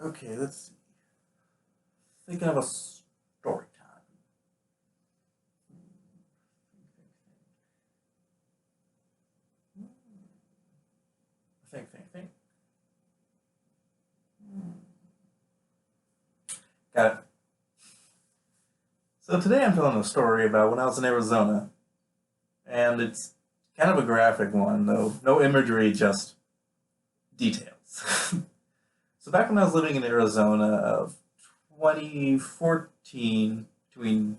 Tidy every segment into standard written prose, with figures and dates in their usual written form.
Okay, let's see. Thinking of a story time. Think. Got it. So today I'm telling a story about when I was in Arizona, and it's kind of a graphic one, though no imagery, just details. So back when I was living in Arizona of 2014, between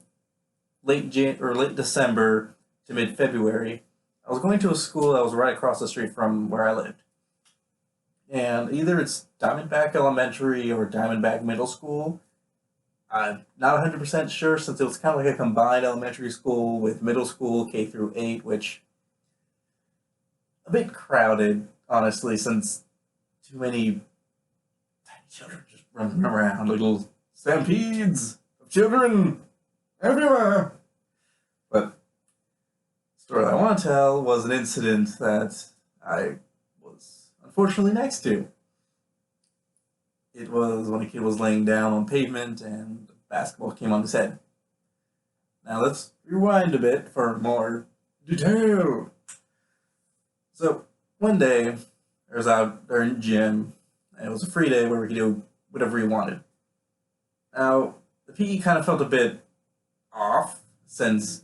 late December to mid February, I was going to a school that was right across the street from where I lived. And either it's Diamondback Elementary or Diamondback Middle School. I'm not 100% sure since it was kind of like a combined elementary school with middle school K through 8, which a bit crowded, honestly, since too many tiny children just running around, little stampedes of children everywhere. But the story I want to tell was an incident that I was unfortunately next to. It was when a kid was laying down on pavement and a basketball came on his head. Now let's rewind a bit for more detail. So one day, I was out there in the gym, and it was a free day where we could do whatever we wanted. Now, the PE kind of felt a bit off, since,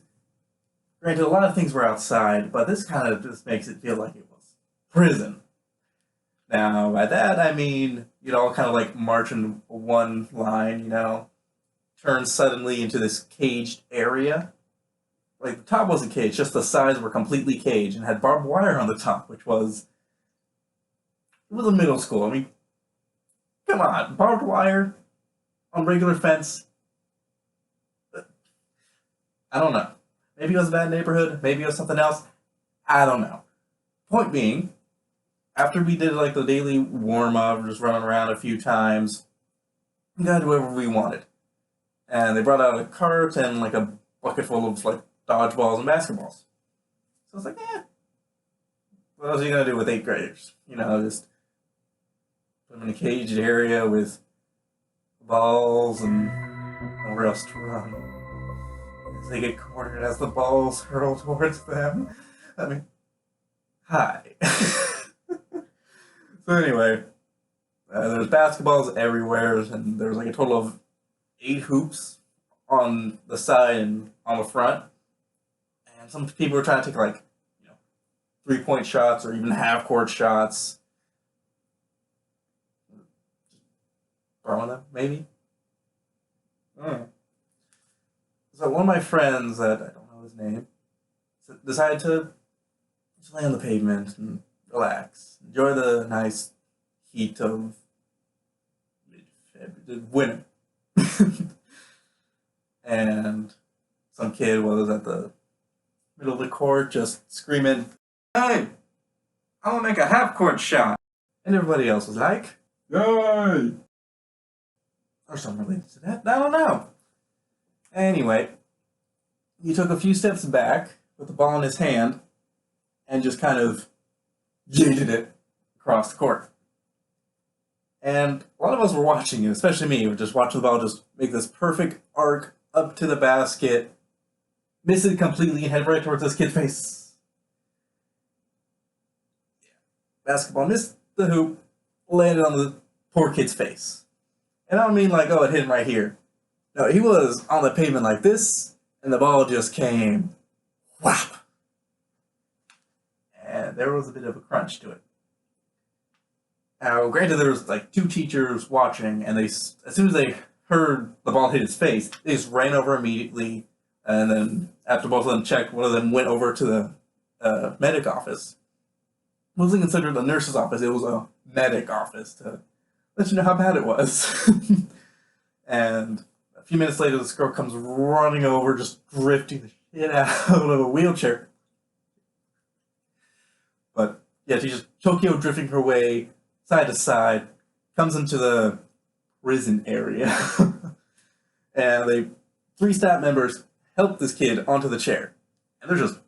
granted, a lot of things were outside, but this kind of just makes it feel like it was prison. Now, by that, I mean, you'd all kind of like march in one line, turn suddenly into this caged area. Like, the top wasn't caged, just the sides were completely caged and had barbed wire on the top, which was. It was a middle school. I mean, come on, barbed wire on regular fence. I don't know. Maybe it was a bad neighborhood, maybe it was something else. I don't know. Point being, after we did like the daily warm up, just running around a few times, we got to do whatever we wanted. And they brought out a cart and like a bucket full of like dodgeballs and basketballs. So I was like, what else are you gonna do with eighth graders? Just put them in a caged area with balls and nowhere else to run. As they get cornered as the balls hurl towards them. I mean, hi. So anyway, there's basketballs everywhere, and there's like a total of 8 hoops on the side and on the front. And some people were trying to take like, 3-point shots or even half court shots. Throwing them, maybe? Mm. So one of my friends that I don't know his name decided to just lay on the pavement and relax, enjoy the nice heat of winter. And some kid was at the middle of the court just screaming, "Hey, I'm gonna make a half court shot." And everybody else was like, "Yay!" Or something related to that. I don't know. Anyway, he took a few steps back with the ball in his hand and just kind of yeeted it across the court. And a lot of us were watching it, especially me, were just watching the ball just make this perfect arc up to the basket, miss it completely, and head right towards this kid's face. Basketball missed the hoop, landed on the poor kid's face. And I don't mean like, oh, it hit him right here. No, he was on the pavement like this, and the ball just came whap. And there was a bit of a crunch to it. Now, granted, there was like 2 teachers watching, and as soon as they heard the ball hit his face, they just ran over immediately. And then after both of them checked, one of them went over to the medic office. It wasn't considered a nurse's office; it was a medic office to let you know how bad it was. And a few minutes later, this girl comes running over, just drifting the shit out of a wheelchair. But yeah, she's just Tokyo drifting her way side to side, comes into the prison area. And 3 staff members help this kid onto the chair. And there's just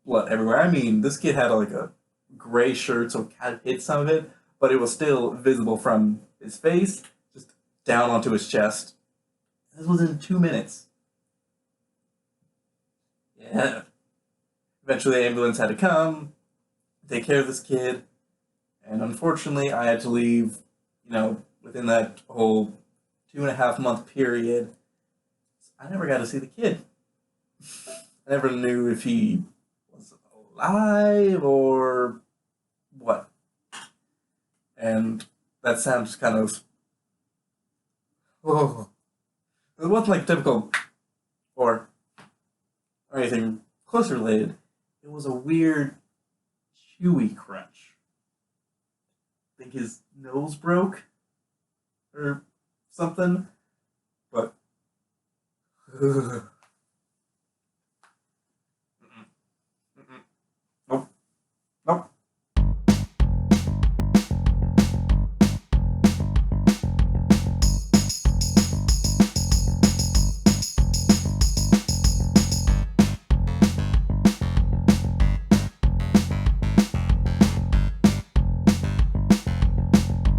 blood everywhere. I mean, this kid had like a gray shirt, so it kind of hid some of it, but it was still visible from his face down onto his chest. This was in 2 minutes. Yeah. Eventually, the ambulance had to come, take care of this kid, and unfortunately, I had to leave, within that whole 2.5 month period. I never got to see the kid. I never knew if he was alive or what. And that sounds kind of. Oh. It wasn't like typical or anything close related. It was a weird, chewy crunch. I think his nose broke or something. But